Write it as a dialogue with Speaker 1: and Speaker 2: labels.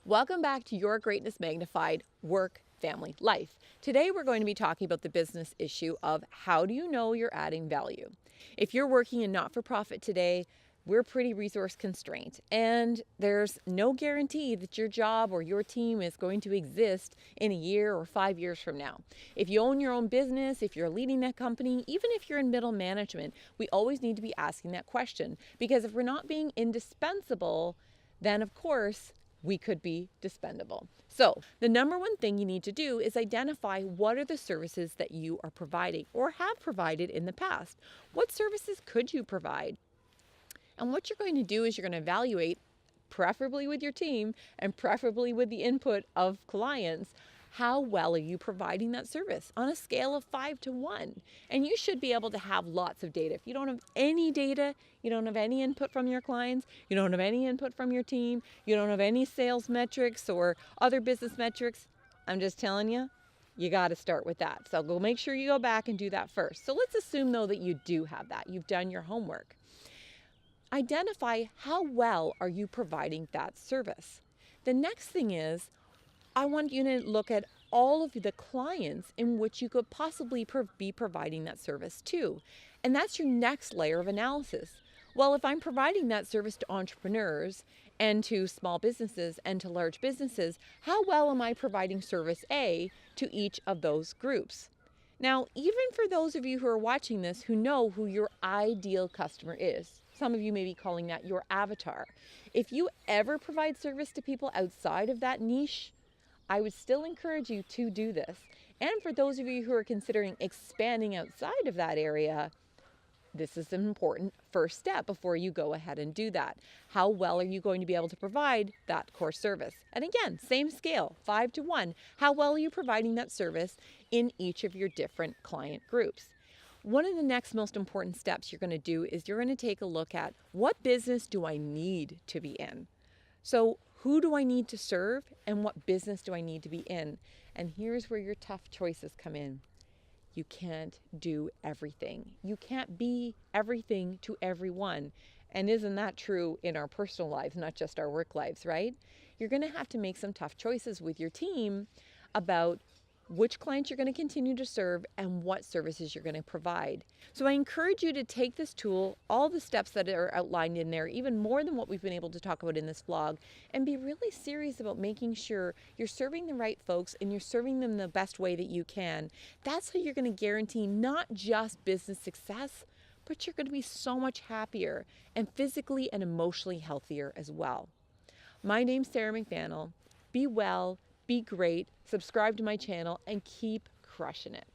Speaker 1: Welcome back to Your Greatness Magnified Work, Family, Life. Today we're going to be talking about the business issue of how do you know you're adding value? If you're working in not-for-profit today, we're pretty resource constrained, and there's no guarantee that your job or your team is going to exist in a year or 5 years from now. If you own your own business, if you're leading a company, even if you're in middle management, we always need to be asking that question, because if we're not being indispensable, then of course we could be dispendable. So the number one thing you need to do is identify what are the services that you are providing or have provided in the past. What services could you provide? And what you're going to do is you're going to evaluate, preferably with your team and preferably with the input of clients, how well are you providing that service on a scale of 5 to 1? And you should be able to have lots of data. If you don't have any data, you don't have any input from your clients, you don't have any input from your team, you don't have any sales metrics or other business metrics, I'm just telling you, you got to start with that. So go make sure you go back and do that first. So let's assume though that you do have that. You've done your homework. Identify how well are you providing that service. The next thing is, I want you to look at all of the clients in which you could possibly be providing that service to. And that's your next layer of analysis. Well, if I'm providing that service to entrepreneurs and to small businesses and to large businesses, how well am I providing service A to each of those groups? Now, even for those of you who are watching this who know who your ideal customer is, some of you may be calling that your avatar. If you ever provide service to people outside of that niche, I would still encourage you to do this. And for those of you who are considering expanding outside of that area, this is an important first step before you go ahead and do that. How well are you going to be able to provide that core service? And again, same scale, 5 to 1. How well are you providing that service in each of your different client groups? One of the next most important steps you're going to do is you're going to take a look at what business do I need to be in? So who do I need to serve and what business do I need to be in? And here's where your tough choices come in. You can't do everything. You can't be everything to everyone. And isn't that true in our personal lives, not just our work lives, right? You're going to have to make some tough choices with your team about which clients you're going to continue to serve and what services you're going to provide. So I encourage you to take this tool, all the steps that are outlined in there, even more than what we've been able to talk about in this vlog, and be really serious about making sure you're serving the right folks and you're serving them the best way that you can. That's how you're going to guarantee not just business success, but you're going to be so much happier and physically and emotionally healthier as well. My name's Sarah McDaniel. Be well, be great, subscribe to my channel, and keep crushing it.